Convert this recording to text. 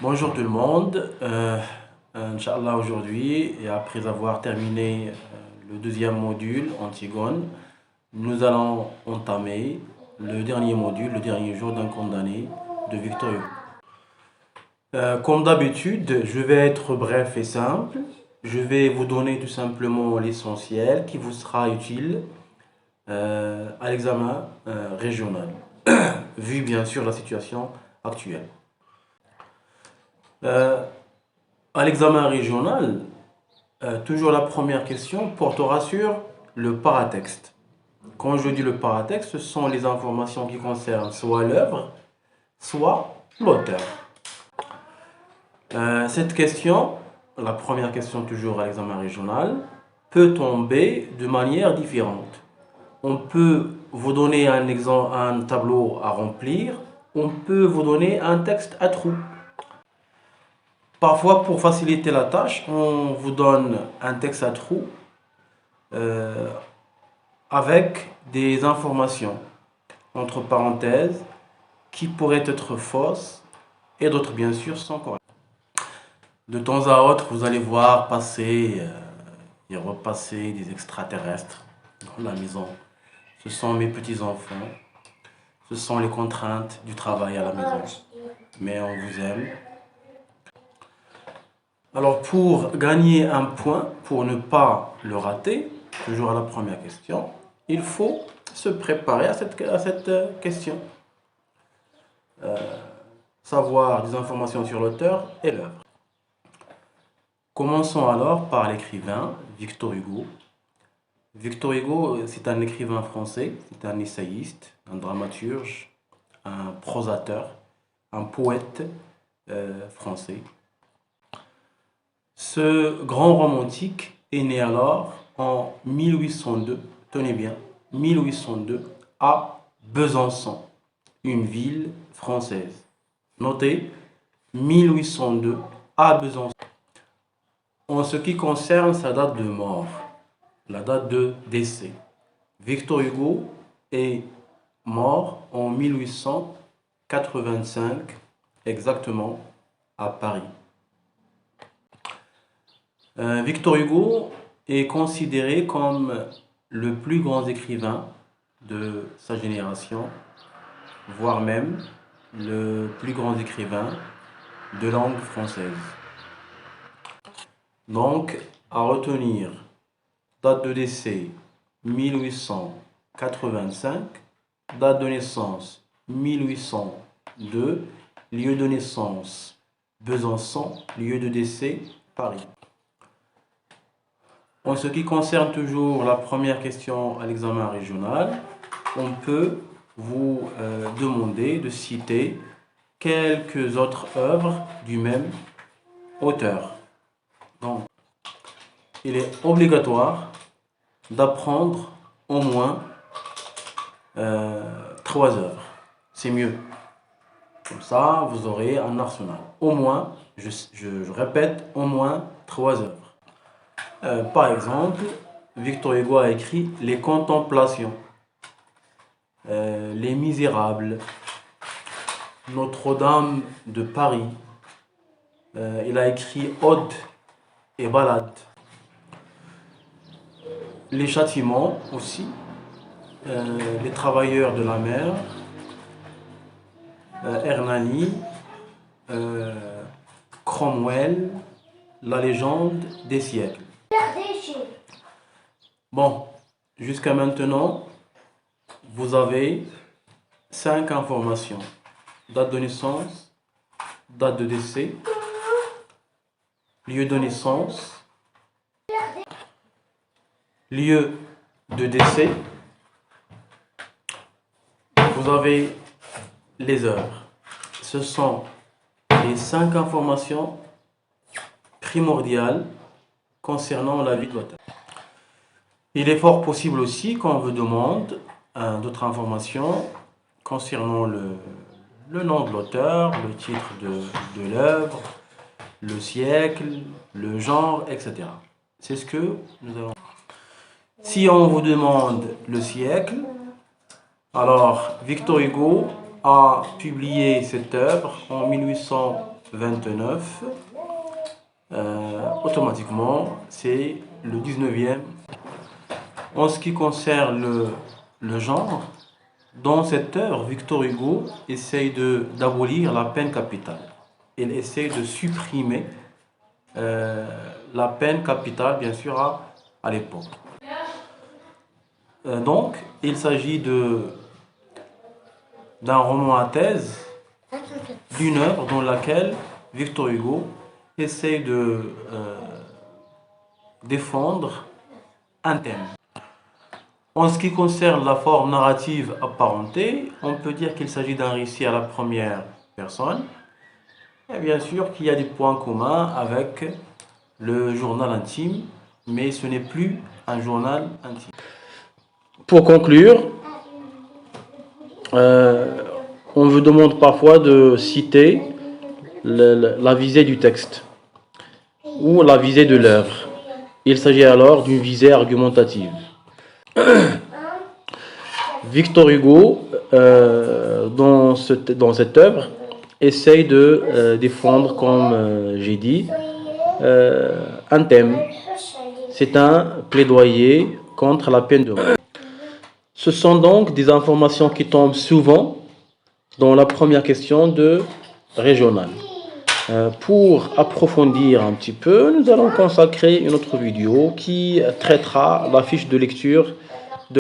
Bonjour tout le monde. Inch'Allah aujourd'hui, et après avoir terminé le deuxième module, Antigone, nous allons entamer le dernier module, le dernier jour d'un condamné de Victor Hugo. Comme d'habitude, je vais être bref et simple. Je vais vous donner tout simplement l'essentiel qui vous sera utile à l'examen régional, vu bien sûr la situation actuelle. À l'examen régional, toujours la première question portera sur le paratexte. Quand je dis le paratexte, ce sont les informations qui concernent soit l'œuvre, soit l'auteur. Cette question, la première question toujours à l'examen régional, peut tomber de manière différente. On peut vous donner un tableau à remplir, on peut vous donner un texte à trous. Parfois, pour faciliter la tâche, on vous donne un texte à trous avec des informations, entre parenthèses, qui pourraient être fausses et d'autres, bien sûr, sont correctes. De temps à autre, vous allez voir passer et repasser des extraterrestres dans la maison. Ce sont mes petits-enfants. Ce sont les contraintes du travail à la maison. Mais on vous aime. Alors, pour gagner un point, pour ne pas le rater, toujours à la première question, il faut se préparer à cette question. Savoir des informations sur l'auteur et l'œuvre. Commençons alors par l'écrivain Victor Hugo. Victor Hugo, c'est un écrivain français, c'est un essayiste, un dramaturge, un prosateur, un poète français. Ce grand romantique est né alors en 1802, tenez bien, 1802, à Besançon, une ville française. Notez, 1802 à Besançon. En ce qui concerne sa date de mort, la date de décès, Victor Hugo est mort en 1885, exactement, à Paris. Victor Hugo est considéré comme le plus grand écrivain de sa génération, voire même le plus grand écrivain de langue française. Donc, à retenir, date de décès 1885, date de naissance 1802, lieu de naissance Besançon, lieu de décès Paris. En ce qui concerne toujours la première question à l'examen régional, on peut vous demander de citer quelques autres œuvres du même auteur. Donc, il est obligatoire d'apprendre au moins 3 œuvres. C'est mieux. Comme ça, vous aurez un arsenal. Au moins, je répète, au moins 3 œuvres. Par exemple, Victor Hugo a écrit Les Contemplations, Les Misérables, Notre-Dame de Paris. Il a écrit Odes et Ballades. Les Châtiments aussi, Les Travailleurs de la mer, Hernani, Cromwell, La Légende des siècles. Bon, jusqu'à maintenant, vous avez 5 informations. Date de naissance, date de décès, lieu de naissance, lieu de décès. Vous avez les heures. Ce sont les 5 informations primordiales concernant la vie de l'auteur. Il est fort possible aussi qu'on vous demande d'autres informations concernant le nom de l'auteur, le titre de l'œuvre, le siècle, le genre, etc. C'est ce que nous allons. Si on vous demande le siècle, alors Victor Hugo a publié cette œuvre en 1800 29, automatiquement, c'est le 19e. En ce qui concerne le genre, dans cette œuvre, Victor Hugo essaye d'abolir la peine capitale. Il essaye de supprimer la peine capitale, bien sûr, à l'époque. Donc, il s'agit d'un roman à thèse, d'une œuvre dans laquelle Victor Hugo essaie de défendre un thème. En ce qui concerne la forme narrative apparentée, on peut dire qu'il s'agit d'un récit à la première personne. Et bien sûr qu'il y a des points communs avec le journal intime, mais ce n'est plus un journal intime. Pour conclure, on vous demande parfois de citer la visée du texte ou la visée de l'œuvre. Il s'agit alors d'une visée argumentative. Victor Hugo, dans cette œuvre, essaye de défendre, comme j'ai dit, un thème. C'est un plaidoyer contre la peine de mort. Ce sont donc des informations qui tombent souvent dans la première question de régional. Pour approfondir un petit peu, nous allons consacrer une autre vidéo qui traitera la fiche de lecture